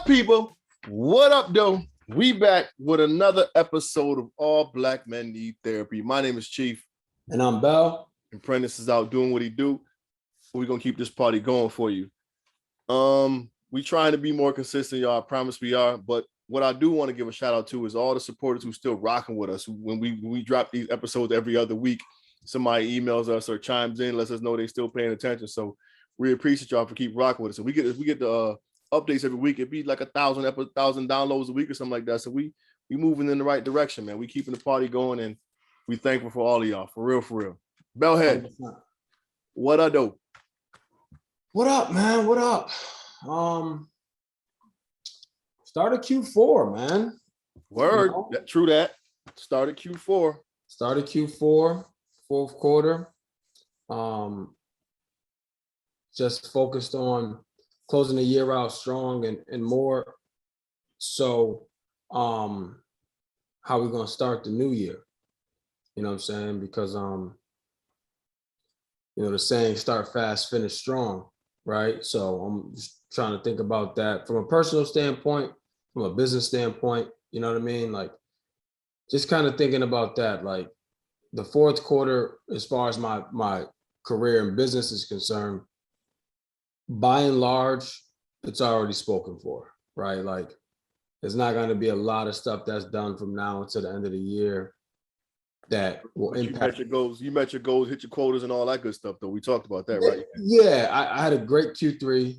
up, people? What up, though? We back with another episode of All Black Men Need Therapy. My name is Chief. And I'm Bell. And Prentice is out doing what he do. We're going to keep this party going for you. We trying to be more consistent, y'all. I promise we are. But what I do want to give a shout out to is all the supporters who still rocking with us. When we drop these episodes every other week, somebody emails us or chimes in, lets us know they still paying attention. So we appreciate y'all for keep rocking with us. So we get the updates every week. It'd be like 1,000 downloads a week or something like that. So we moving in the right direction, man. We keeping the party going, and we thankful for all of y'all. For real. Bellhead, 100%. what I do? What up, man? What up? Started Q4, man. Word. True that. Started Q4. Started Q4, fourth quarter. Just focused on closing the year out strong and more so how we're gonna start the new year. You know what I'm saying? Because the saying start fast, finish strong, right? So I'm just trying to think about that from a personal standpoint, from a business standpoint, you know what I mean? Like just kind of thinking about that. Like the fourth quarter, as far as my career and business is concerned, by and large, it's already spoken for, right? Like there's not going to be a lot of stuff that's done from now until the end of the year that will impact. You met your goals, hit your quotas and all that good stuff, though. We talked about that, right? Yeah, I had a great Q3,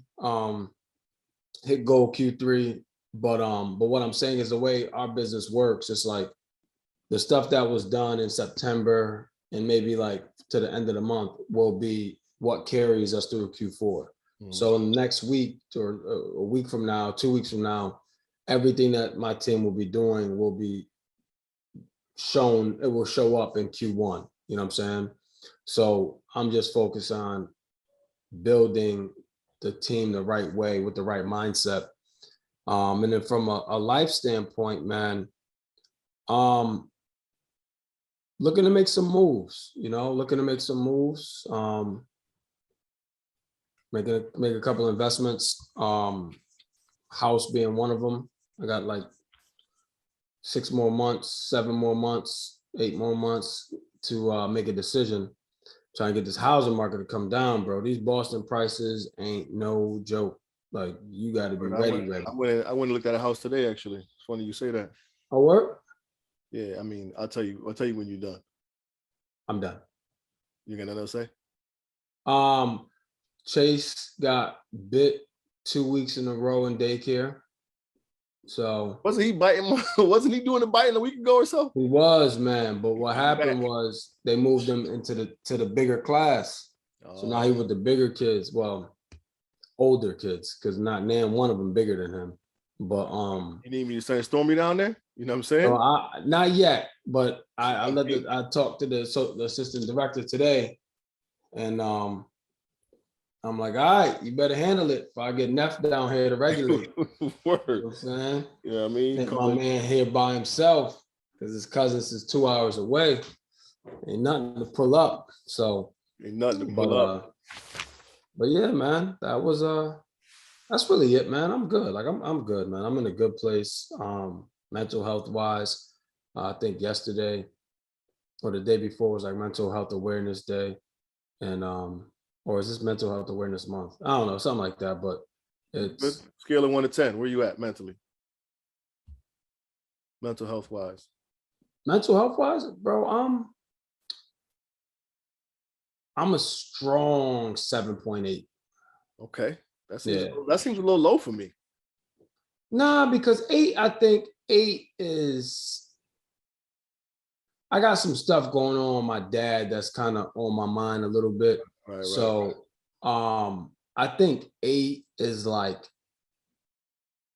hit goal Q3, but what I'm saying is the way our business works, it's like the stuff that was done in September and maybe like to the end of the month will be what carries us through Q4. So next week or a week from now, 2 weeks from now, everything that my team will be doing will be shown. It will show up in Q1. You know what I'm saying? So I'm just focused on building the team the right way with the right mindset. And then from a life standpoint, man, looking to make some moves, make a couple investments, house being one of them. I got like 6 more months, 7 more months, 8 more months to make a decision. Trying to get this housing market to come down, bro. These Boston prices ain't no joke. Like you got to be ready. I went and looked at a house today. Actually, it's funny you say that. Oh, work? Yeah, I mean, I'll tell you when you're done. I'm done. You got nothing to say? Chase got bit 2 weeks in a row in daycare. So wasn't he biting? Wasn't he doing the biting a week ago or so? He was, man. But what happened was they moved him into the bigger class. So now he with the bigger kids. Well, older kids, because not one of them bigger than him. But you need me to send Stormy down there? You know what I'm saying? So not yet, but I talked to the assistant director today, and I'm like, all right, you better handle it if I get Neff down here to regulate. Word. You know what I'm saying? Yeah, you know what I mean? Think my man here by himself because his cousins is 2 hours away. Ain't nothing to pull up. So ain't nothing to pull up. But yeah, man, that's really it, man. I'm good. Like I'm good, man. I'm in a good place. Mental health wise. I think yesterday or the day before was like mental health awareness day. And or is this mental health awareness month? I don't know, something like that. But it's scale of 1 to 10. Where you at mentally? Mental health wise. Mental health wise, bro. I'm a strong 7.8. Okay. That seems a little low for me. Nah, because 8, I think 8 is, I got some stuff going on with my dad that's kind of on my mind a little bit. Right. So I think 8 is like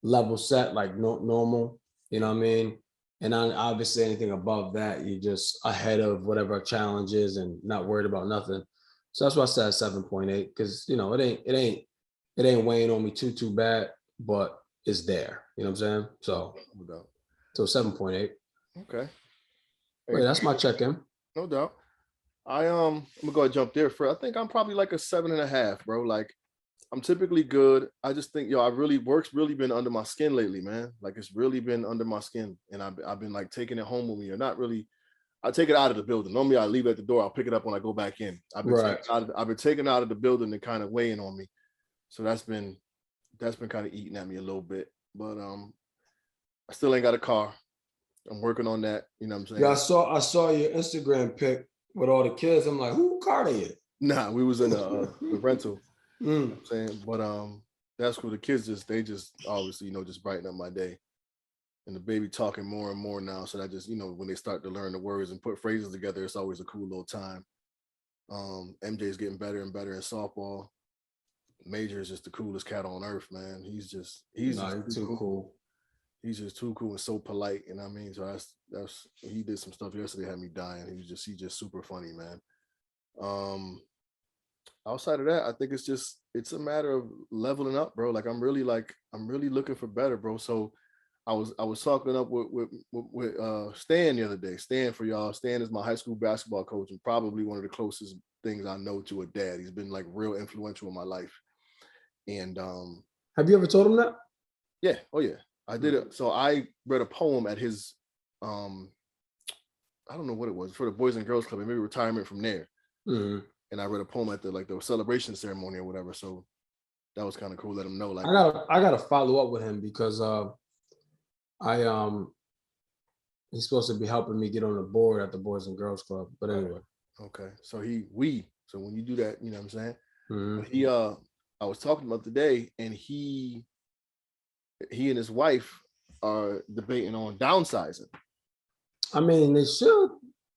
level set, like normal, you know what I mean? And obviously anything above that, you're just ahead of whatever challenge is and not worried about nothing. So that's why I said 7.8, because it ain't weighing on me too bad, but it's there. You know what I'm saying? So 7.8. Okay. Wait, that's my check-in. No doubt. I'm gonna go ahead and jump there first. I think I'm probably like a 7.5, bro. Like I'm typically good. I just think, work's really been under my skin lately, man. Like it's really been under my skin, and I've been like taking it home with me, or not really. I take it out of the building. Normally, I leave it at the door. I'll pick it up when I go back in. I've been taking it out of the building and kind of weighing on me. So that's been kind of eating at me a little bit. But I still ain't got a car. I'm working on that. You know what I'm saying? Yeah, I saw your Instagram pic with all the kids. I'm like, who car they in? Nah, we was in the rental. You know Mm. what I'm saying? But that's cool. The kids they just obviously, just brighten up my day. And the baby talking more and more now. So that just, when they start to learn the words and put phrases together, it's always a cool little time. MJ's getting better and better in softball. Major is just the coolest cat on earth, man. He's too cool. He's just too cool and so polite. And I mean, so that's he did some stuff yesterday, had me dying. He's just super funny, man. Outside of that, I think it's a matter of leveling up, bro. Like I'm really looking for better, bro. So I was talking up with Stan the other day. Stan, for y'all, Stan is my high school basketball coach and probably one of the closest things I know to a dad. He's been like real influential in my life. And have you ever told him that? Yeah, oh yeah, I did it. So I read a poem at his I don't know what it was, for the Boys and Girls Club, and maybe retirement from there. Mm-hmm. And I read a poem at the celebration ceremony or whatever. So that was kind of cool. Let him know. Like I gotta follow up with him because he's supposed to be helping me get on the board at the Boys and Girls Club. But anyway. Okay. So so when you do that, you know what I'm saying? Mm-hmm. I was talking about today, and he and his wife are debating on downsizing. I mean, they should.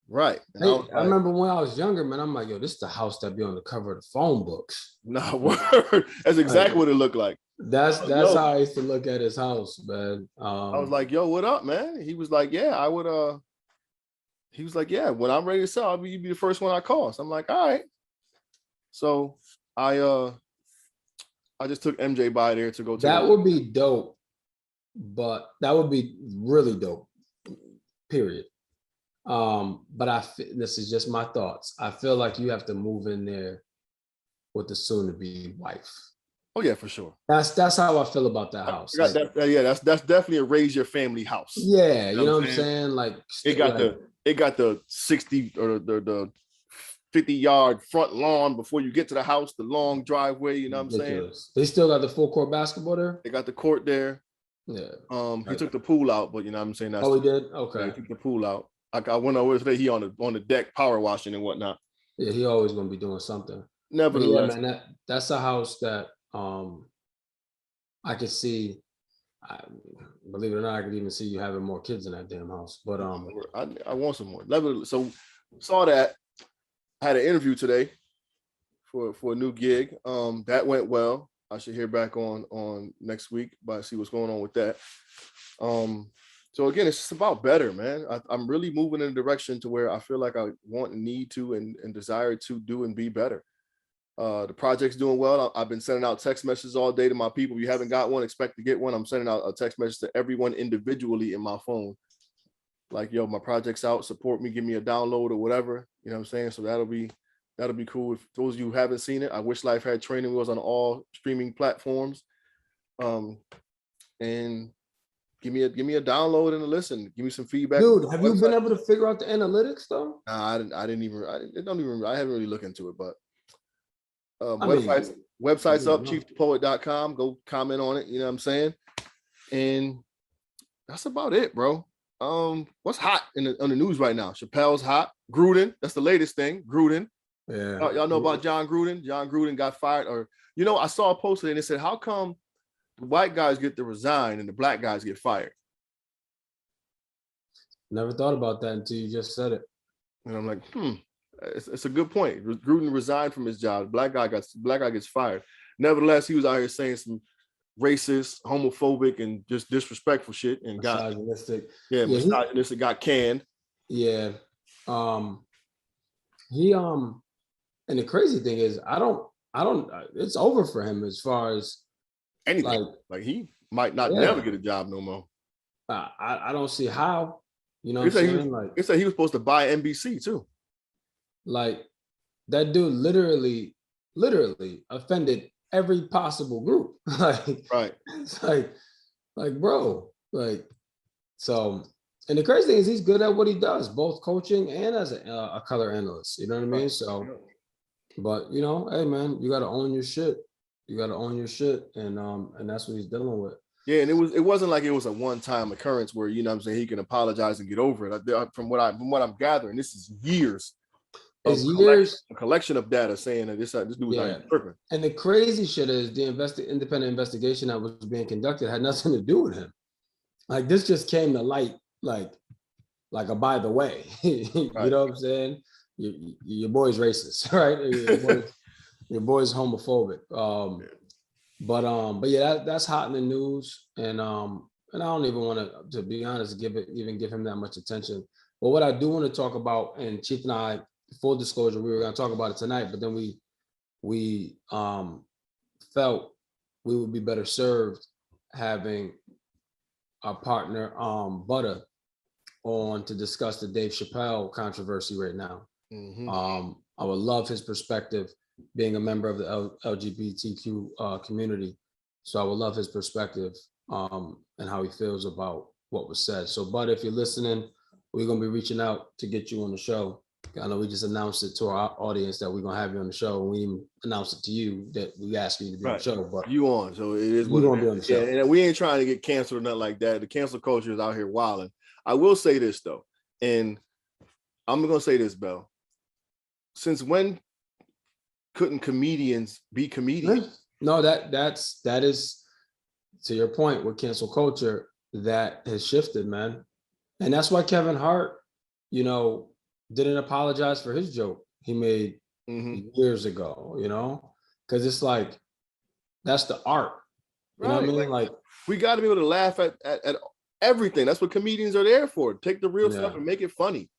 Right. I remember when I was younger, man, I'm like, yo, this is the house that be on the cover of the phone books. Nah, word. That's exactly what it looked like. That's how I used to look at his house, man. I was like, yo, what up, man? He was like, yeah, I would he was like, yeah, when I'm ready to sell, you'd be the first one I call. So I'm like, all right. So I just took MJ by there to go to that would be dope, but that would be really dope, period. But this is just my thoughts. I feel like you have to move in there with the soon-to-be wife. Oh yeah, for sure. That's how I feel about that house. That's definitely a raise your family house. Yeah, you know what I'm saying? Like it got the 60 or the 50-yard front lawn before you get to the house, the long driveway, you know what I'm saying? They still got the full court basketball there? They got the court there. Yeah. He took the pool out, but you know what I'm saying? He did? Okay. Yeah, he took the pool out. I went over today, he on the deck power washing and whatnot. Yeah, he always gonna be doing something. Nevertheless. Yeah, man, that's a house that I could see. Believe it or not, I could even see you having more kids in that damn house. But I want some more. So saw that. Had an interview today for a new gig. That went well. I should hear back on next week, but see what's going on with that. So again, it's just about better, man. I'm really moving in a direction to where I feel like I want and need to and desire to do and be better. The project's doing well. I've been sending out text messages all day to my people. If you haven't got one, expect to get one. I'm sending out a text message to everyone individually in my phone. Like, yo, my project's out, support me, give me a download or whatever. You know what I'm saying? So that'll be cool. If those of you who haven't seen it, I Wish Life had training wheels on all streaming platforms. And give me a download and a listen. Give me some feedback. Dude, have you been able to figure out the analytics though? Nah, I haven't really looked into it, but websites up, chiefthepoet.com. Go comment on it, you know what I'm saying? And that's about it, bro. What's hot on the news right now? Chapelle's hot. Gruden, that's the latest thing. Gruden. Yeah. Y'all know about John Gruden? John Gruden got fired, or I saw a post and it said, how come the white guys get to resign and the black guys get fired? Never thought about that until you just said it. And I'm like, it's a good point. Gruden resigned from his job. Black guy gets fired. Nevertheless, he was out here saying some racist, homophobic, and just disrespectful shit, and misogynistic. Misogynistic got canned. Yeah. He and the crazy thing is, I don't. It's over for him as far as anything. Like he might not never get a job no more. I don't see how. You know what I'm saying? It said he was supposed to buy NBC too. Like that dude literally offended every possible group. Like, Right. it's like, bro, like, so. And the crazy thing is he's good at what he does, both coaching and as a color analyst. You know what I mean? Right. So, but you know, hey man, you got to own your shit. You got to own your shit, and that's what he's dealing with. Yeah, and it wasn't like it was a one-time occurrence where, you know what I'm saying, he can apologize and get over it. From what I'm gathering, this is years of It's years. a collection of data saying that this dude was not Yeah. even tripping. And the crazy shit is the independent investigation that was being conducted had nothing to do with him. Like this just came to light, like a by the way. You Right. know what I'm saying? Your boy's racist, right? Your boy's homophobic. But yeah, that's hot in the news, and I don't even want to be honest, give him that much attention. But what I do want to talk about, and Chief and I, full disclosure, we were going to talk about it tonight, but then we felt we would be better served having our partner Butter on to discuss the Dave Chapelle controversy right now. I would love his perspective, being a member of the LGBTQ community. So I would love his perspective and how he feels about what was said. So, Bud, if you're listening, we're going to be reaching out to get you on the show. I know we just announced it to our audience that we're going to have you on the show. And we even announced it to you that we asked you to be on the show. But you on, so it is what it is. On the show. Yeah, and we ain't trying to get canceled or nothing like that. The cancel culture is out here wilding. I will say this, though, and I'm going to say this, Bell. Since when couldn't comedians be comedians? No, that is to your point with cancel culture, that has shifted, man. And that's why Kevin Hart, you know, didn't apologize for his joke he made years ago, you know, because it's like, that's the art. You know what I mean? Like we got to be able to laugh at everything. That's what comedians are there for. Take the real stuff and make it funny.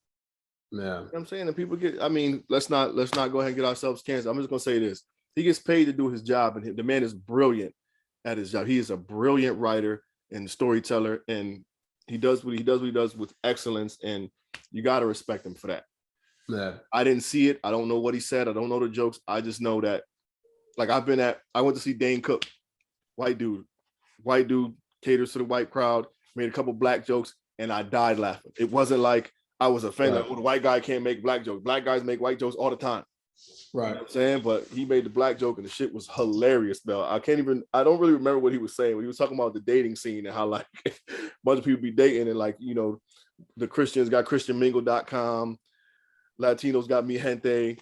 Yeah. You know what I'm saying? And people let's not go ahead and get ourselves canceled. I'm just gonna say this. He gets paid to do his job, and the man is brilliant at his job. He is a brilliant writer and storyteller, and he does what he does with excellence, and you got to respect him for that. Yeah. I didn't see it. I don't know what he said. I don't know the jokes. I just know that, like, I went to see Dane Cook, white dude caters to the white crowd, made a couple black jokes, and I died laughing. It wasn't like I was offended. Right. Like, the white guy can't make black jokes. Black guys make white jokes all the time. Right. You know what I'm saying? But he made the black joke and the shit was hilarious, Bell. I don't really remember what he was saying. He was talking about the dating scene and how, like, a bunch of people be dating, and, like, you know, the Christians got christianmingle.com, Latinos got mi gente,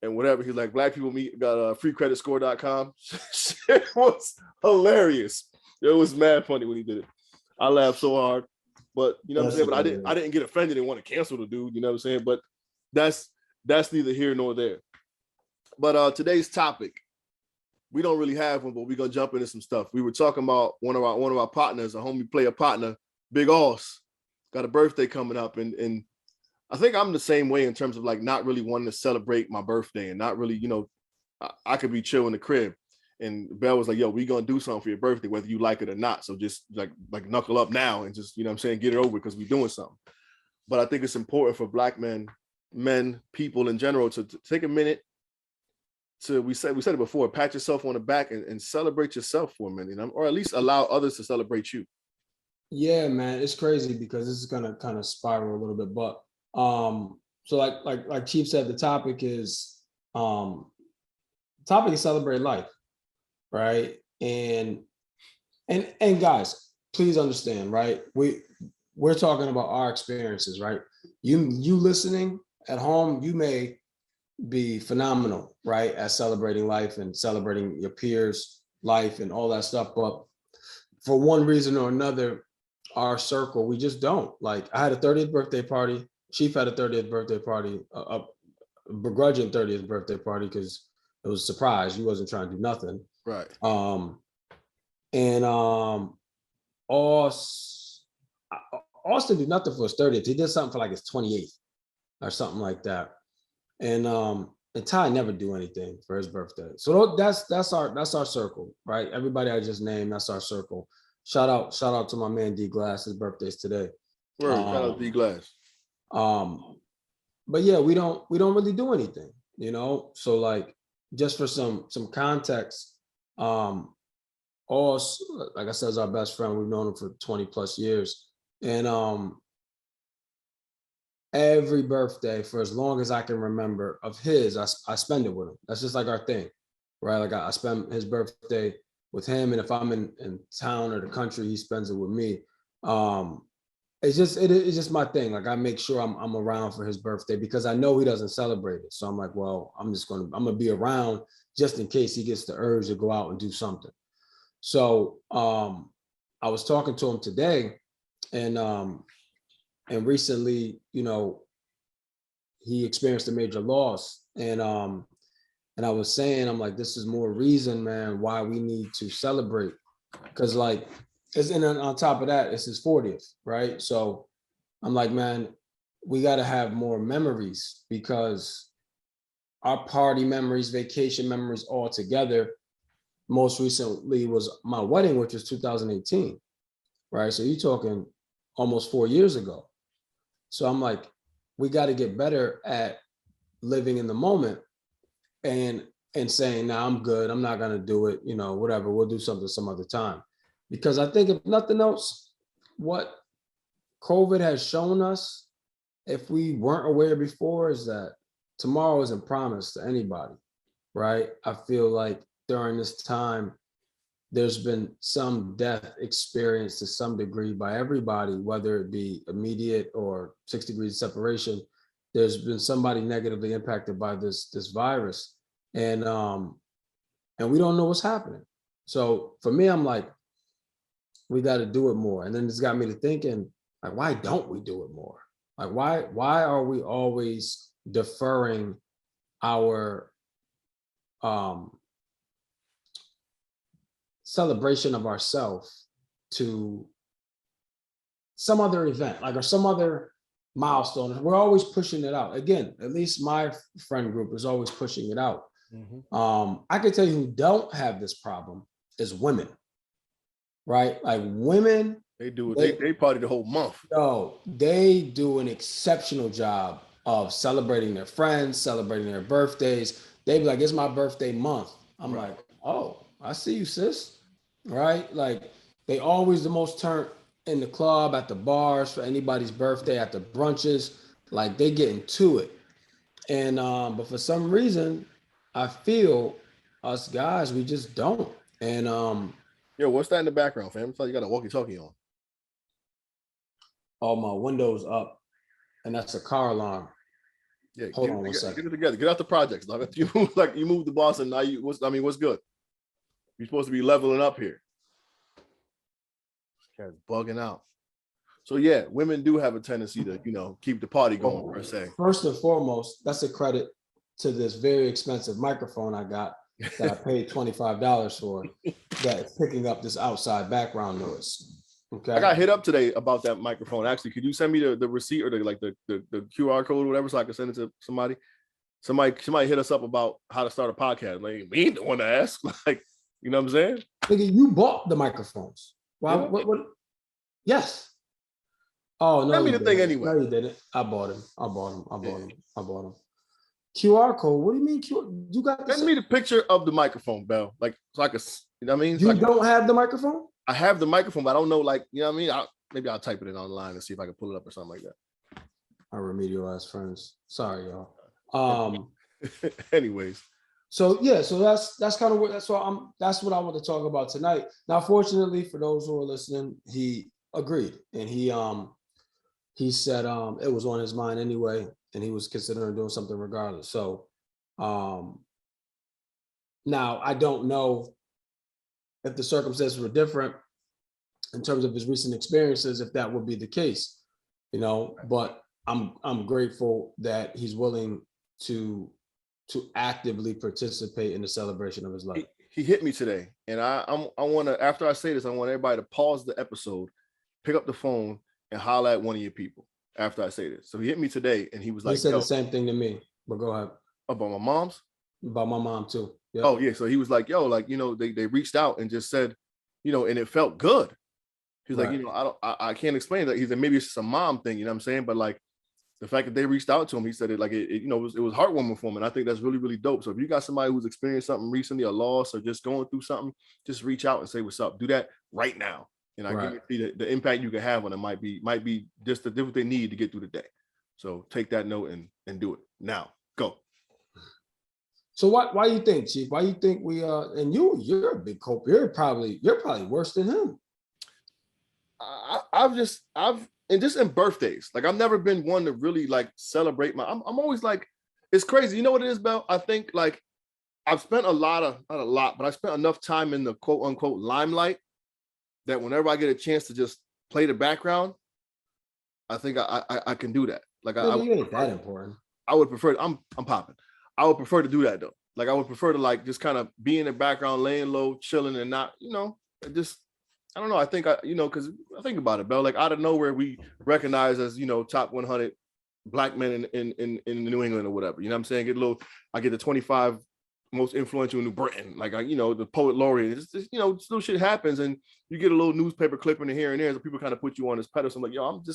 and whatever. He's like, black people got freecreditscore.com. Shit was hilarious. It was mad funny when he did it. I laughed so hard. But you know what I'm saying? But I didn't get offended and want to cancel the dude, you know what I'm saying? But that's neither here nor there. But today's topic, we don't really have one, but we're gonna jump into some stuff. We were talking about one of our partners, a homie player partner, Big Oss, got a birthday coming up, and I think I'm the same way in terms of, like, not really wanting to celebrate my birthday and not really, you know, I could be chill in the crib. And Bell was like, yo, we gonna do something for your birthday, whether you like it or not. So just like knuckle up now and just, you know what I'm saying, get it over because we're doing something. But I think it's important for Black men, people in general, to take a minute to, we said it before, pat yourself on the back and celebrate yourself for a minute, you know, or at least allow others to celebrate you. Yeah, man, it's crazy because this is gonna kind of spiral a little bit. But so like Chief said, the topic is celebrate life. Right. And guys, please understand, right? We're talking about our experiences, right? You listening at home, you may be phenomenal, right, at celebrating life and celebrating your peers' life and all that stuff. But for one reason or another, our circle, we just don't. Like, I had a 30th birthday party. Chief had a 30th birthday party, a begrudging 30th birthday party because it was a surprise. He wasn't trying to do nothing. Right. Austin did nothing for his 30th. He did something for like his 28th or something like that. And Ty never do anything for his birthday. So that's our circle, right? Everybody I just named, that's our circle. Shout out to my man D Glass. His birthday's today. Shout out D Glass. But yeah, we don't really do anything, you know. So, like, just for some context, all, like I said, is our best friend. We've known him for 20 plus years. And every birthday for as long as I can remember of his, I spend it with him. That's just like our thing, right? Like I spend his birthday with him. And if I'm in town or the country, he spends it with me. It's just my thing. Like I make sure I'm around for his birthday because I know he doesn't celebrate it. So I'm like, well, I'm gonna be around just in case he gets the urge to go out and do something. So I was talking to him today, and recently, he experienced a major loss, and I was saying, I'm like, this is more reason, man, why we need to celebrate, because like, and on top of that, it's his 40th, right? So I'm like, man, we got to have more memories because our party memories, vacation memories all together. Most recently was my wedding, which was 2018, right? So you're talking almost 4 years ago. So I'm like, we got to get better at living in the moment and saying, nah, I'm good. I'm not going to do it. Whatever. We'll do something some other time. Because I think if nothing else, what COVID has shown us, if we weren't aware before, is that tomorrow isn't promised to anybody, right? I feel like during this time, there's been some death experienced to some degree by everybody, whether it be immediate or 6 degrees of separation. There's been somebody negatively impacted by this virus, and we don't know what's happening. So for me, I'm like, we got to do it more. And then it's got me to thinking, like, why don't we do it more? Like, why are we always deferring our celebration of ourselves to some other event, like, or some other milestone? We're always pushing it out. Again, at least my friend group is always pushing it out. I can tell you who don't have this problem is women, right? Like women, they do it. They party the whole month. No, they do an exceptional job of celebrating their friends, celebrating their birthdays. They be like, it's my birthday month. I'm Right. like, oh, I see you, sis. Right? Like they always the most turned in the club, at the bars, for anybody's birthday, at the brunches. Like they get into it. And but for some reason, I feel us guys, we just don't. And Yo, what's that in the background, fam? It's like you got a walkie-talkie on. all my windows up, and that's a car alarm. Yeah, Hold on one second. Get it together. Get out the projects. Like you moved the boss, and now what's good? You're supposed to be leveling up here. This cat's bugging out. So yeah, women do have a tendency to keep the party going, per se. First and foremost, that's a credit to this very expensive microphone I got that I paid $25 for, that's picking up this outside background noise. Okay. I got hit up today about that microphone. Actually, could you send me the receipt or the QR code or whatever so I can send it to somebody? Somebody hit us up about how to start a podcast. Like, we ain't the one to ask. Like, you know what I'm saying? Nigga, you bought the microphones. Why? Yeah. What? Yes. Oh no, Send me the thing anyway. No, you didn't. I bought him. QR code. What do you mean? You got? Send me the picture of the microphone, Bell. Like, so I could, you know what I mean? You don't have the microphone? I have the microphone, but I don't know, like, you know what I mean? Maybe I'll type it in online and see if I can pull it up or something like that. Our remedial ass friends. Sorry, y'all. Anyways. So yeah, so that's kind of what that's what I want to talk about tonight. Now, fortunately for those who are listening, he agreed, and he said it was on his mind anyway, and he was considering doing something regardless. So now I don't know if the circumstances were different in terms of his recent experiences, if that would be the case, but I'm grateful that he's willing to actively participate in the celebration of his life. He hit me today, and I want to, after I say this, I want everybody to pause the episode, pick up the phone, and holler at one of your people after I say this. So he hit me today, and he was like, he said the same thing to me, but go ahead. About my mom's? About my mom too. Yep. Oh yeah. So he was like, yo, like, they reached out and just said, and it felt good. He's right. Like, I can't explain that. He said, maybe it's just a mom thing, you know what I'm saying? But like, the fact that they reached out to him, he said it like it was heartwarming for him. And I think that's really, really dope. So if you got somebody who's experienced something recently, a loss, or just going through something, just reach out and say what's up. Do that right now. And I guarantee the impact you can have on it might be just the difference they need to get through the day. So take that note and do it now. Go. So why you think, Chief? Why you think we and you're a big cope. You're probably worse than him. I've and just in birthdays, like I've never been one to really like celebrate I'm always like, it's crazy. You know what it is, Bell? I think like I've spent not a lot, but I spent enough time in the quote unquote limelight that whenever I get a chance to just play the background, I think I can do that. Like You ain't that important. I would prefer, I'm popping. I would prefer to do that though. Like I would prefer to like just kind of be in the background, laying low, chilling, and not, just, I don't know. I think because I think about it, Bell. Like out of nowhere, we recognize as top 100 black men in New England or whatever. You know what I'm saying? I get the 25 most influential in New Britain. Like the poet laureate. It's just, little shit happens, and you get a little newspaper clipping here and there. So people kind of put you on this pedestal. I'm like,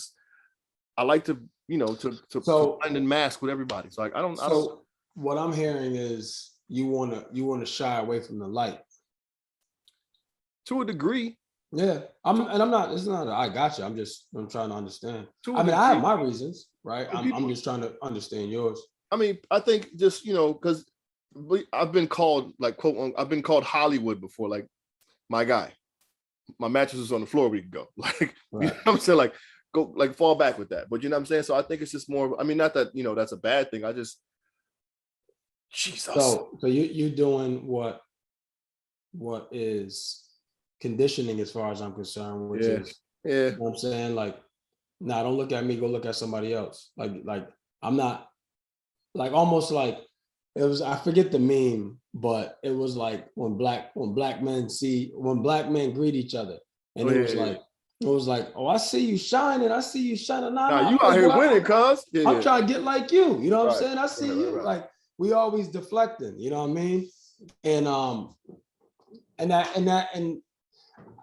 I like to to blend and mask with everybody. So like I don't. What I'm hearing is you wanna shy away from the light. To a degree. Yeah, I'm not. It's not. I got you. I'm trying to understand. I mean, I have my reasons, right? I'm just trying to understand yours. I mean, I think just because I've been called like quote. I've been called Hollywood before. Like my guy, my mattress was on the floor a week ago. Like right. You know what I'm saying, like go like fall back with that. But you know what I'm saying. So I think it's just more. I mean, not that that's a bad thing. I just Jesus. So you doing what is conditioning as far as I'm concerned, which is you know what I'm saying, like, nah, don't look at me, go look at somebody else. Like I'm not like almost like it was, I forget the meme, but it was like when black men greet each other, and it was like, oh, I see you shining. Nah, you out here winning, cuz. I'm trying to get like you. You know what I'm saying? I see you. Right. Like we always deflecting, you know what I mean? And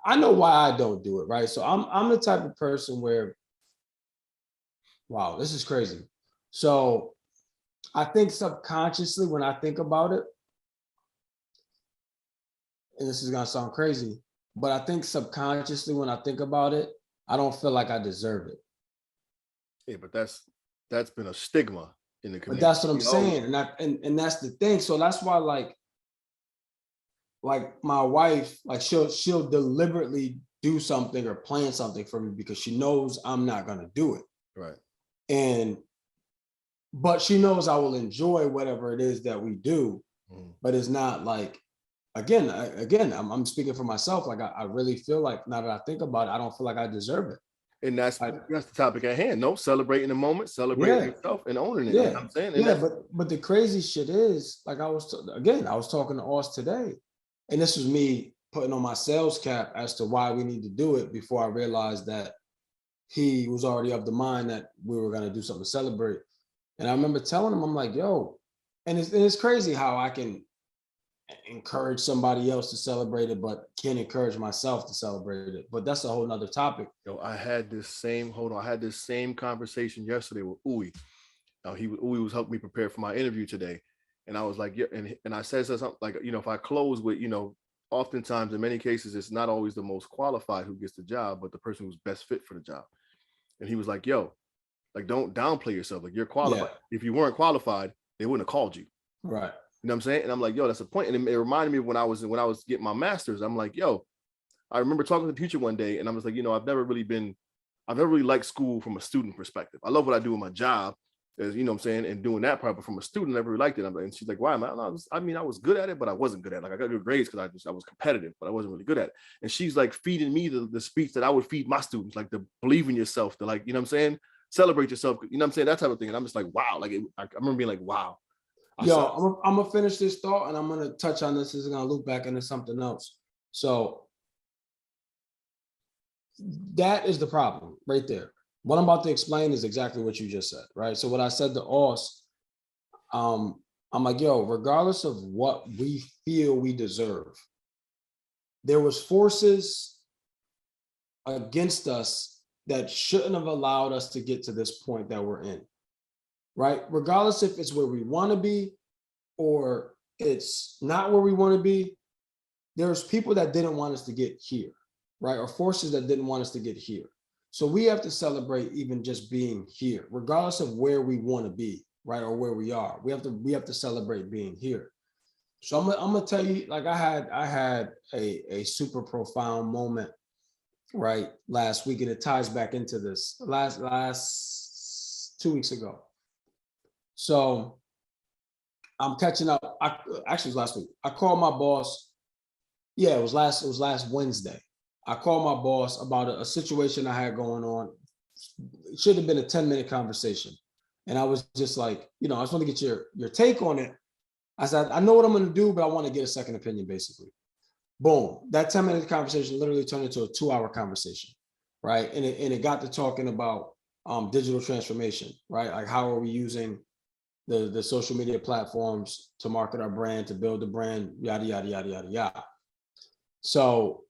I know why I don't do it, right? So I'm the type of person where, wow, this is crazy. So I think subconsciously when I think about it, and this is gonna sound crazy, but I think subconsciously when I think about it, I don't feel like I deserve it. Yeah, but that's been a stigma in the community. But that's what I'm saying, and that's the thing. So that's why like my wife, like she'll deliberately do something or plan something for me because she knows I'm not gonna do it. Right. But she knows I will enjoy whatever it is that we do. But it's not like, again, I'm speaking for myself. Like I really feel like now that I think about it, I don't feel like I deserve it. And that's the topic at hand. No, celebrating the moment, celebrating yourself and owning it. Yeah. You know what I'm saying? And but the crazy shit is, like I was talking to Oz today, and this was me putting on my sales cap as to why we need to do it before I realized that he was already of the mind that we were going to do something to celebrate. And I remember telling him, I'm like, yo, and it's crazy how I can encourage somebody else to celebrate it, but can't encourage myself to celebrate it. But that's a whole nother topic. Yo, I had this same conversation yesterday with Uwe. Uwe was helping me prepare for my interview today. And I was like, yeah, and I said something like, if I close with, oftentimes in many cases, it's not always the most qualified who gets the job, but the person who's best fit for the job. And he was like, yo, like, don't downplay yourself. Like, you're qualified. Yeah. If you weren't qualified, they wouldn't have called you. Right. You know what I'm saying? And I'm like, yo, that's a point. And it reminded me of when I was getting my master's. I'm like, yo, I remember talking to the teacher one day, and I was like, I've never really liked school from a student perspective. I love what I do in my job, as you know what I'm saying, and doing that part, but from a student, I never really liked it. And she's like, why? I was good at it, but I wasn't good at it. Like I got good grades because I was competitive, but I wasn't really good at it. And she's like feeding me the speech that I would feed my students, like to believe in yourself, to like, you know what I'm saying? Celebrate yourself, you know what I'm saying? That type of thing. And I'm just like, wow. Like I remember being like, wow. Yo, I'm gonna finish this thought and I'm gonna touch on this. This is gonna loop back into something else. So that is the problem right there. What I'm about to explain is exactly what you just said, right? So what I said to Oz, I'm like, yo, regardless of what we feel we deserve, there was forces against us that shouldn't have allowed us to get to this point that we're in. right? Regardless if it's where we want to be or it's not where we want to be, there's people that didn't want us to get here, right? Or forces that didn't want us to get here. So we have to celebrate even just being here, regardless of where we want to be, right? Or where we are. We have to celebrate being here. So I'm gonna tell you, like I had a super profound moment, right, last week, and it ties back into this last 2 weeks ago. So I'm catching up. Actually, it was last week. I called my boss. Yeah, it was last Wednesday. I called my boss about a situation I had going on. It should have been a 10-minute conversation. And I was just like, I just want to get your take on it. I said, I know what I'm going to do, but I want to get a second opinion, basically. Boom. That 10-minute conversation literally turned into a 2-hour conversation, right? And it got to talking about digital transformation, right? Like, how are we using the social media platforms to market our brand, to build the brand, yada, yada, yada, yada, yada. So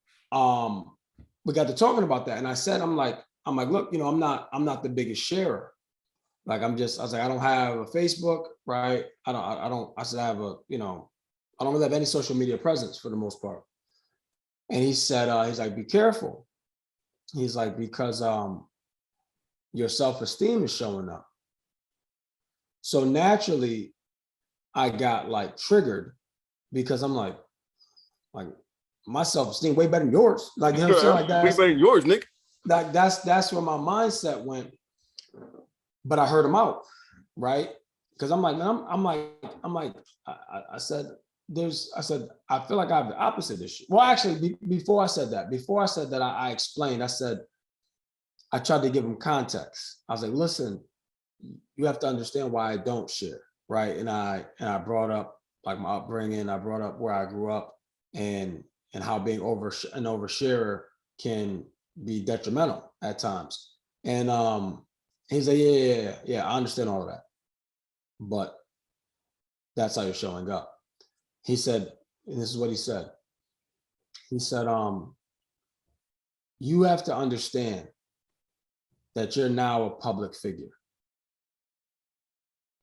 we got to talking about that. And I said, I'm like, look, I'm not the biggest sharer. Like, I was like, I don't have a Facebook, right? I said, I have I don't really have any social media presence for the most part. And he said, he's like, be careful. He's like, because your self-esteem is showing up. So naturally, I got like triggered because I'm like my self-esteem way better than yours. Like, you know what I'm saying? Like, way better than yours, Nick. That's where my mindset went. But I heard him out, right? Because I'm like, man, I said, I feel like I have the opposite issue. Well, actually, before I said that, I explained. I said, I tried to give him context. I was like, listen, you have to understand why I don't share, right? And I brought up like my upbringing. I brought up where I grew up and how being an oversharer can be detrimental at times. And he's like, yeah, I understand all of that, but that's how you're showing up. He said, and this is what he said. He said, you have to understand that you're now a public figure.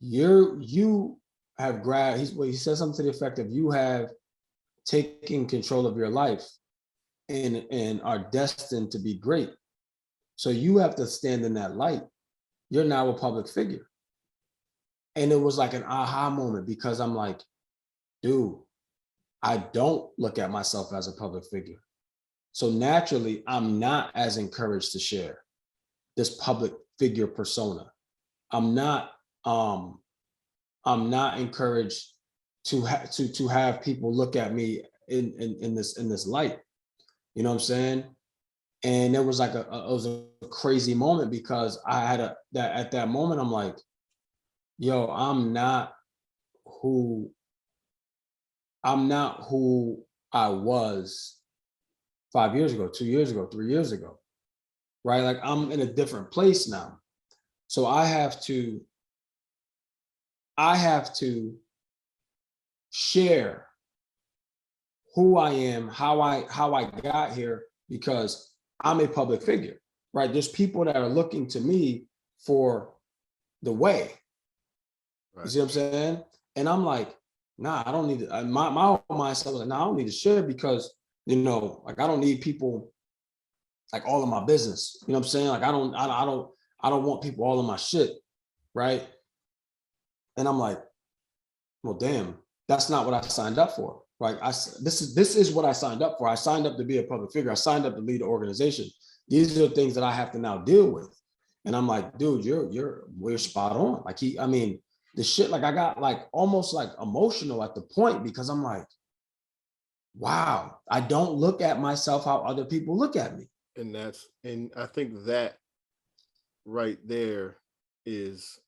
You have grabbed, he said something to the effect of, you have taken control of your life and are destined to be great. So you have to stand in that light. You're now a public figure. And it was like an aha moment, because I'm like, dude, I don't look at myself as a public figure. So naturally, I'm not as encouraged to share this public figure persona. I'm not encouraged to have people look at me in this light. You know what I'm saying? And it was like it was a crazy moment, because I had at that moment, I'm like, yo, I'm not who I was 5 years ago, 2 years ago, 3 years ago, right? Like, I'm in a different place now. So I have to share who I am, how I got here, because I'm a public figure, right? There's people that are looking to me for the way. Right. You see what I'm saying? And I'm like, nah, I don't need to. My whole mindset was like, nah, I don't need to share, because, like, I don't need people like all of my business. You know what I'm saying? Like, I don't want people all of my shit, right? And I'm like, well, damn, that's not what I signed up for. Right? This is what I signed up for. I signed up to be a public figure. I signed up to lead an organization. These are the things that I have to now deal with. And I'm like, dude, we're spot on. Like, the shit, like, I got like almost like emotional at the point, because I'm like, wow, I don't look at myself how other people look at me. And I think that right there is,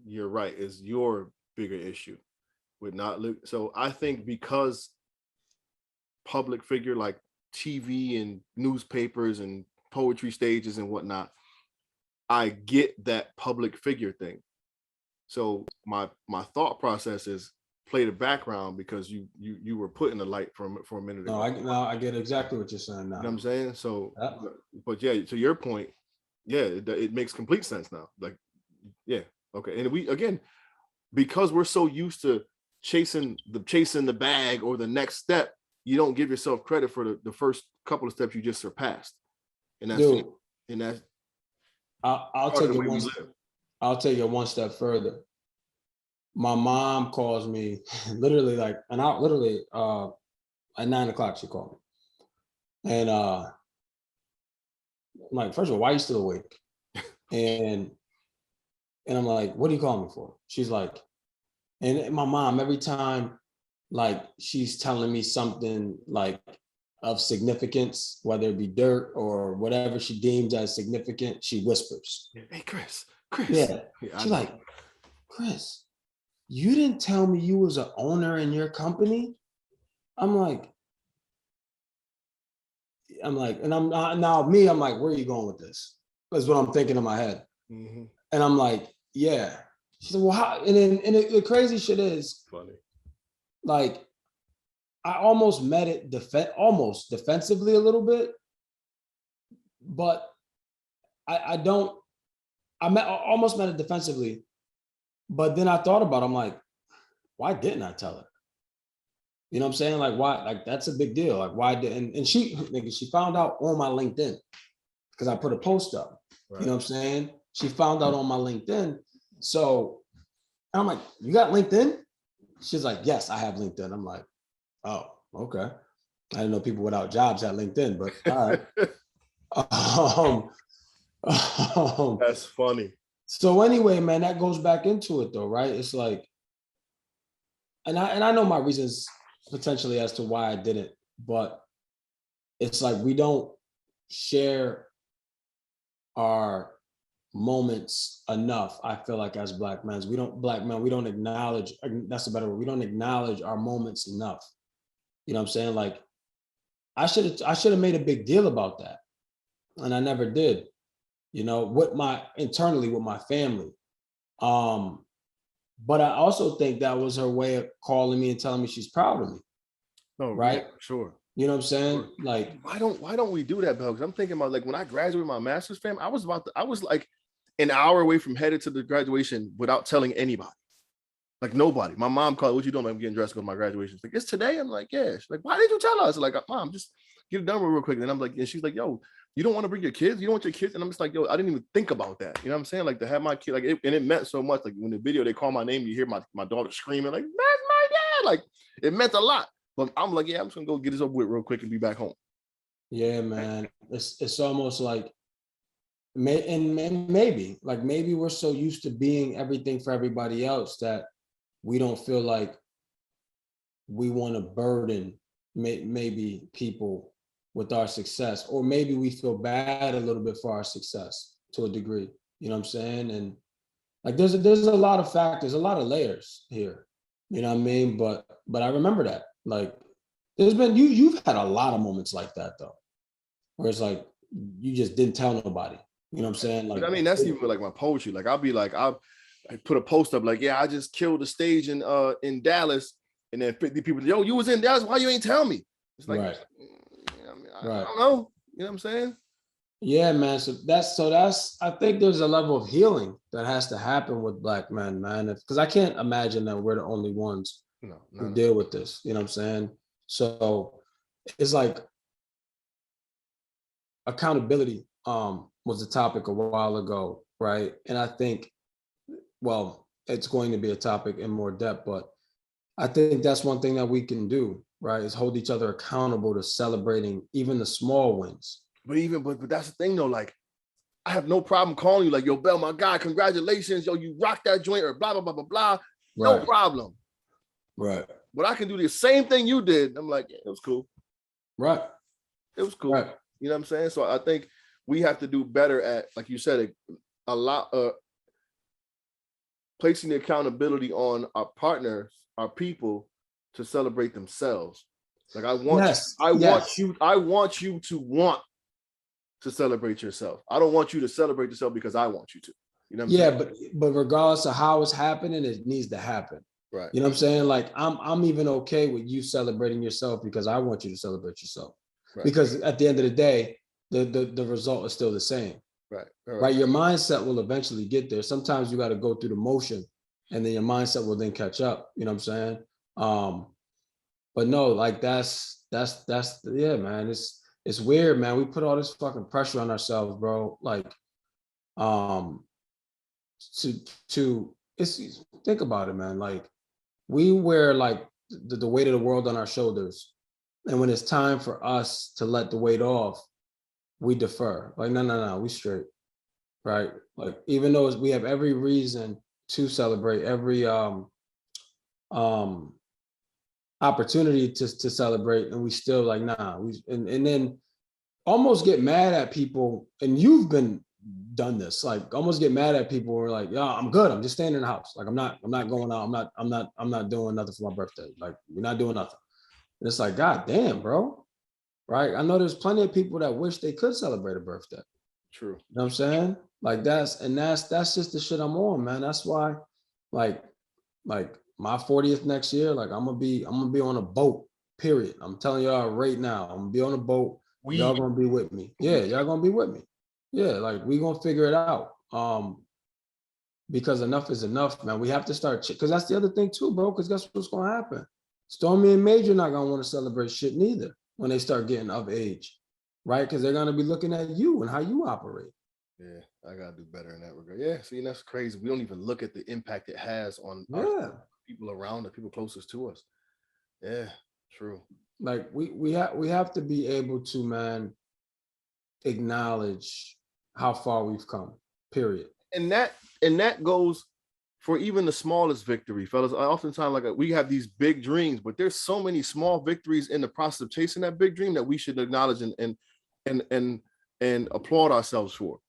you're right, is your bigger issue with not look. So I think because public figure, like TV and newspapers and poetry stages and whatnot, I get that public figure thing. So my thought process is play the background, because you were put in the light for a minute ago. No, I get exactly what you're saying now. You know what I'm saying? So, but yeah, to your point, yeah, it makes complete sense now. Like, yeah, Okay. And we, again, because we're so used to chasing the bag or the next step, you don't give yourself credit for the first couple of steps you just surpassed. And that's Dude, and that's I'll part of take the it way we one. live. I'll take it one step further. My mom calls me literally like an hour, literally at 9 o'clock. She called me, and I'm like, first of all, why are you still awake? And I'm like, what are you calling me for? She's like, and my mom, every time like she's telling me something like of significance, whether it be dirt or whatever she deems as significant, she whispers. Hey, Chris. Yeah. Yeah, She's like, Chris, you didn't tell me you was an owner in your company. I'm like, and I'm not now me, I'm like, where are you going with this? That's what I'm thinking in my head. mm-hmm. And I'm like, yeah. She said, well, how? And then the crazy shit is, Funny. like, I almost met it almost defensively a little bit, but I don't. I almost met it defensively, but then I thought about it, I'm like, why didn't I tell her? You know what I'm saying? Like, why? Like, that's a big deal. Like, why did? And she found out on my LinkedIn because I put a post up. Right. You know what I'm saying? She found out on my LinkedIn. So I'm like, you got LinkedIn? She's like, yes, I have LinkedIn. I'm like, oh, okay. I didn't know people without jobs had LinkedIn, but all right. That's funny. So anyway, man, that goes back into it though, right? It's like, and I know my reasons potentially as to why I didn't, but it's like we don't share our moments enough. I feel like as black men, we don't acknowledge, that's a better word, we don't acknowledge our moments enough. You know what I'm saying? Like, I should have made a big deal about that. And I never did, you know, internally with my family. But I also think that was her way of calling me and telling me she's proud of me. No, right? Yeah, sure. You know what I'm saying? Sure. Like, why don't we do that, Bill? Because I'm thinking about, like, when I graduated my master's, fam, I was like an hour away from headed to the graduation without telling anybody. Like, nobody. My mom called, what you doing? I'm getting dressed to go to my graduation. She's like, it's today? I'm like, yeah. She's like, why did you tell us? I'm like, Mom, just get it done real quick. And I'm like, and she's like, yo, you don't want to bring your kids? You don't want your kids? And I'm just like, yo, I didn't even think about that. You know what I'm saying? Like, to have my kid, like, and it meant so much. Like, when the video, they call my name, you hear my daughter screaming, like, that's my dad. Like, it meant a lot. But I'm like, yeah, I'm just gonna go get this over with real quick and be back home. Yeah, man. It's almost like, maybe we're so used to being everything for everybody else that we don't feel like we want to burden maybe people with our success, or maybe we feel bad a little bit for our success to a degree. You know what I'm saying? And like, there's a lot of factors, a lot of layers here. You know what I mean? But I remember that, like, there's been you've had a lot of moments like that though, where it's like you just didn't tell nobody. You know what I'm saying? Like, but I mean, that's even like my poetry. Like, I'll be like, I put a post up like, yeah, I just killed the stage in Dallas, and then 50 people, yo, you was in Dallas, why you ain't tell me? It's like, right. I mean, I don't know. You know what I'm saying? Yeah, man. So that's I think there's a level of healing that has to happen with black men, man. Because I can't imagine that we're the only ones who deal with this. You know what I'm saying? So it's like accountability was the topic a while ago, right? And I think, well, it's going to be a topic in more depth, but I think that's one thing that we can do, right? Is hold each other accountable to celebrating even the small wins. But that's the thing though, like, I have no problem calling you like, yo, Bell, my guy, congratulations, yo, you rocked that joint, or blah, blah, blah, blah, blah. No problem. Right. But I can do the same thing you did. I'm like, yeah, it was cool. Right. It was cool. Right. You know what I'm saying? So I think we have to do better at, like you said, a lot placing the accountability on our partners, our people, to celebrate themselves. Like, I want you to want to celebrate yourself. I don't want you to celebrate yourself because I want you to. You know what I'm saying? but regardless of how it's happening, it needs to happen. Right. You know what I'm saying? Like, I'm even okay with you celebrating yourself because I want you to celebrate yourself. Right. Because at the end of the day, the result is still the same. Right. Your mindset will eventually get there. Sometimes you got to go through the motion and then your mindset will then catch up. You know what I'm saying? But no, like that's yeah, man. It's weird, man. We put all this fucking pressure on ourselves, bro. Like, to it's think about it, man. Like we wear like the weight of the world on our shoulders. And when it's time for us to let the weight off, we defer. Like, no, we straight. Right. Like, even though we have every reason to celebrate, every opportunity to celebrate, and we still like, nah, and then almost get mad at people, and you've been done this, like almost get mad at people who are like, yeah, I'm good. I'm just staying in the house. Like, I'm not going out. I'm not doing nothing for my birthday. Like, we're not doing nothing. And it's like, God damn, bro. Right. I know there's plenty of people that wish they could celebrate a birthday. True. You know what I'm saying? Like that's just the shit I'm on, man. That's why, like my 40th next year, like I'm gonna be on a boat, period. I'm telling y'all right now, I'm gonna be on a boat. Y'all gonna be with me. Yeah, y'all gonna be with me. Yeah, like we gonna figure it out. Because enough is enough, man. We have to start, because that's the other thing too, bro. Because guess what's gonna happen? Stormy and Major not gonna want to celebrate shit neither when they start getting of age, right? Because they're gonna be looking at you and how you operate. Yeah, I gotta do better in that regard. Yeah, see, that's crazy. We don't even look at the impact it has on our people around, the people closest to us. Yeah, true. Like we have to be able to, man, acknowledge how far we've come. Period. And that goes for even the smallest victory, fellas. I oftentimes, like, we have these big dreams, but there's so many small victories in the process of chasing that big dream that we should acknowledge and applaud ourselves for.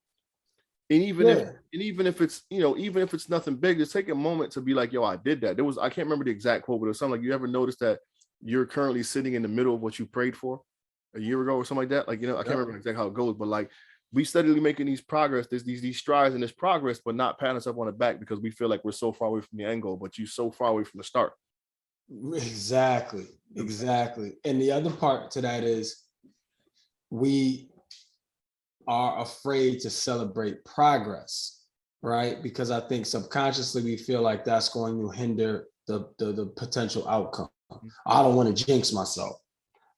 And even if it's, even if it's nothing big, just take a moment to be like, yo, I did that. I can't remember the exact quote, but it was something like, you ever notice that you're currently sitting in the middle of what you prayed for a year ago or something like that? Like, I can't remember exactly how it goes, but like, we steadily making these progress, these strides in this progress, but not patting us up on the back because we feel like we're so far away from the end goal, but you're so far away from the start. Exactly. And the other part to that is we are afraid to celebrate progress, right? Because I think subconsciously we feel like that's going to hinder the potential outcome. I don't want to jinx myself.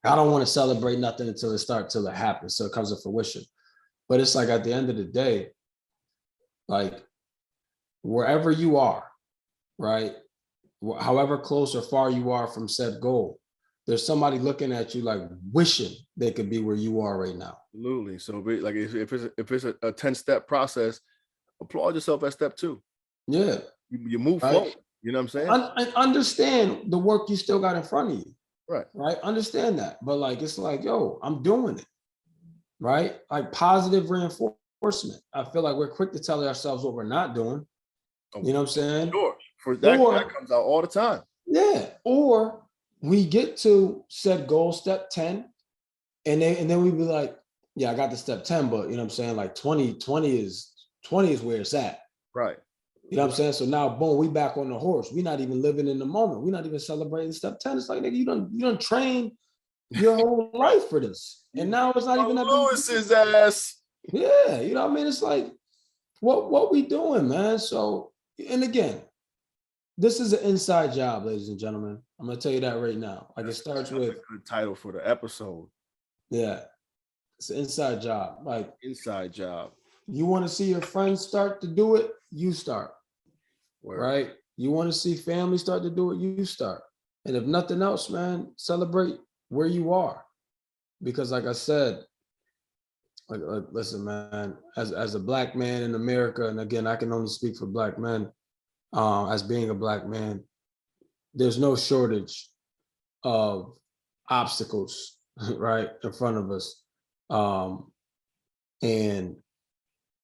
I don't want to celebrate nothing until it happens, so it comes to fruition. But it's like, at the end of the day, like wherever you are, right? However close or far you are from said goal, there's somebody looking at you like wishing they could be where you are right now. Absolutely. So like if it's a 10-step process, applaud yourself at step 2. Yeah. You move forward. You know what I'm saying? I understand the work you still got in front of you. Right. Understand that. But like, it's like, yo, I'm doing it. Right? Like positive reinforcement. I feel like we're quick to tell ourselves what we're not doing. You know what I'm saying? Sure. That comes out all the time. Yeah. Or we get to said goal, step 10, and then we be like, yeah, I got the step 10, but you know what I'm saying? Like 20 is where it's at. Right. You know what I'm saying? So now, boom, we back on the horse. We're not even living in the moment. We're not even celebrating step 10. It's like, nigga, you don't train your whole life for this. And now it's not even that Lewis's ass. Yeah, you know what I mean? It's like, what we doing, man? So, and again, this is an inside job, ladies and gentlemen. I'm gonna tell you that right now. Like, it starts with a good title for the episode. Yeah, it's an inside job. Like, inside job. You want to see your friends start to do it, you start. Right? You want to see family start to do it, you start. And if nothing else, man, celebrate where you are. Because like I said, like listen, man, as a Black man in America, and again, I can only speak for Black men, as being a Black man, there's no shortage of obstacles, right, in front of us. And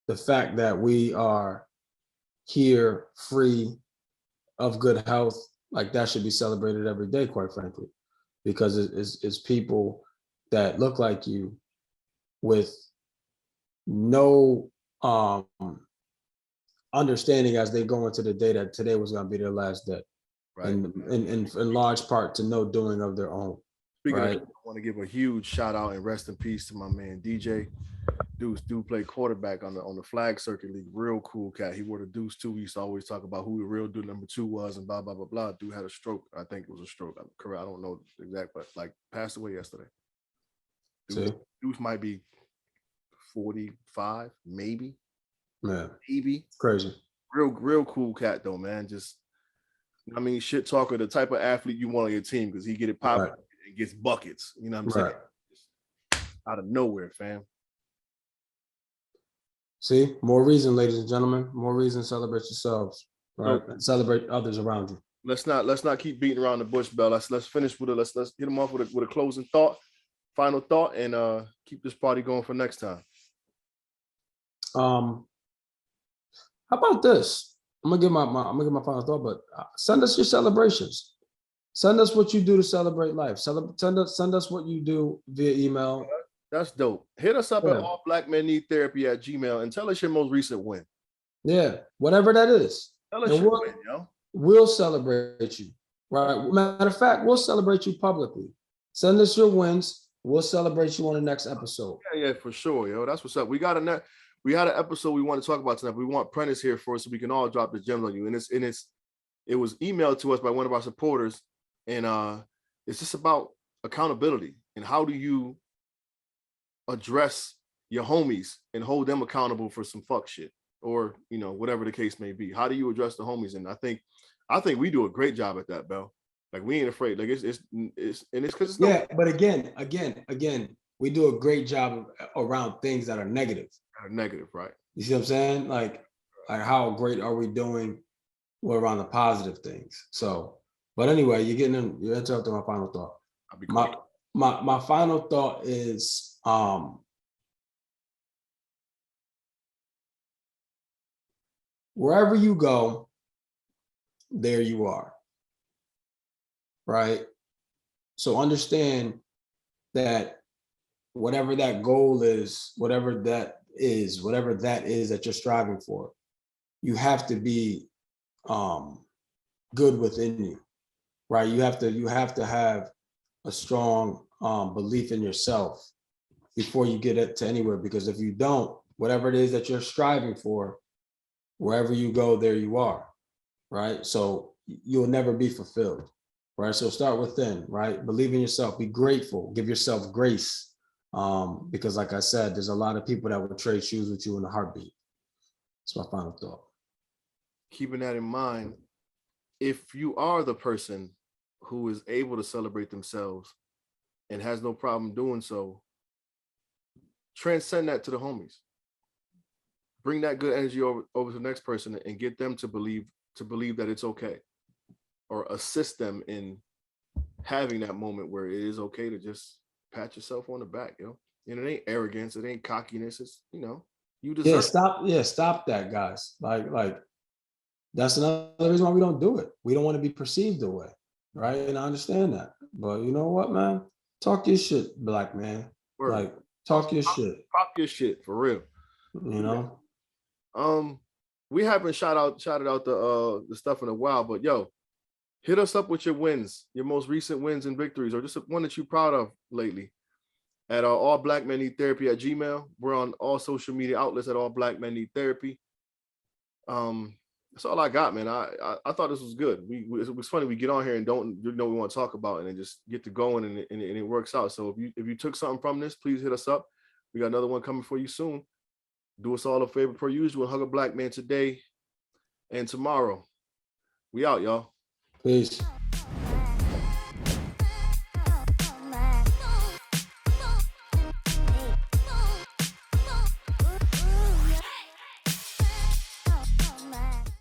the fact that we are here free of good health, like that should be celebrated every day, quite frankly, because it's people that look like you with no understanding as they go into the day that today was going to be their last day. Right. And in large part to no doing of their own. Speaking of, I want to give a huge shout out and rest in peace to my man DJ. Dude played quarterback on the flag circuit league. Real cool cat. He wore the Deuce too. We used to always talk about who the real dude number 2 was and blah blah blah blah. Dude had a stroke. I think it was a stroke. I'm correct. I don't know exact, but like passed away yesterday. Deuce might be 45, maybe. Man, maybe. Crazy. Real cool cat though, man. Just I mean, shit talker, the type of athlete you want on your team because he get it popping and gets buckets. You know what I'm saying? Out of nowhere, fam. See, more reason, ladies and gentlemen. More reason to celebrate yourselves, right? And celebrate others around you. Let's not keep beating around the bush, Bell. Let's finish with it. Let's hit them off with a closing thought, final thought, and keep this party going for next time. How about this? I'm gonna give my final thought, but send us your celebrations. Send us what you do to celebrate life. Send us what you do via email. That's dope. Hit us up at allblackmenneedtherapy at gmail and tell us your most recent win. Yeah, whatever that is. Tell us your win, yo. We'll celebrate you. Right. Matter of fact, we'll celebrate you publicly. Send us your wins. We'll celebrate you on the next episode. Yeah, for sure, yo. That's what's up. We had an episode we want to talk about tonight. We want Prentice here for us so we can all drop the gems on you. And it was emailed to us by one of our supporters, and it's just about accountability and how do you address your homies and hold them accountable for some fuck shit or whatever the case may be. How do you address the homies? And I think we do a great job at that, Bell. Like we ain't afraid. Like it's because it's but again, we do a great job around things that are negative. Right? You see what I'm saying? Like how great are we doing around the positive things? So, but anyway, you're interrupting my final thought. My final thought is wherever you go, there you are. Right? So understand that whatever that goal is, whatever that is that you're striving for, you have to be good within you, right? You have to have a strong belief in yourself before you get it to anywhere, because if you don't, whatever it is that you're striving for, wherever you go, there you are, right? So you'll never be fulfilled, right? So start within, right? Believe in yourself, be grateful, give yourself grace, because like I said, there's a lot of people that would trade shoes with you in a heartbeat. That's my final thought. Keeping that in mind, if you are the person who is able to celebrate themselves and has no problem doing so, transcend that to the homies. Bring that good energy over to the next person and get them to believe that it's okay, or assist them in having that moment where it is okay to just pat yourself on the back, And it ain't arrogance, it ain't cockiness. It's you deserve. Stop that, guys. Like that's another reason why we don't do it. We don't want to be perceived the way, right? And I understand that, but you know what, man? Talk your shit, black man. Word. Like talk your shit. Pop your shit for real. We haven't shouted out the stuff in a while, but yo, hit us up with your wins, your most recent wins and victories, or just one that you're proud of lately. At allblackmenneedtherapy at gmail. We're on all social media outlets at allblackmenneedtherapy. That's all I got, man. I thought this was good. It was funny. We get on here and don't know what we want to talk about, and then just get to going, and it works out. So if you took something from this, please hit us up. We got another one coming for you soon. Do us all a favor per usual. Hug a black man today and tomorrow. We out, y'all. Peace.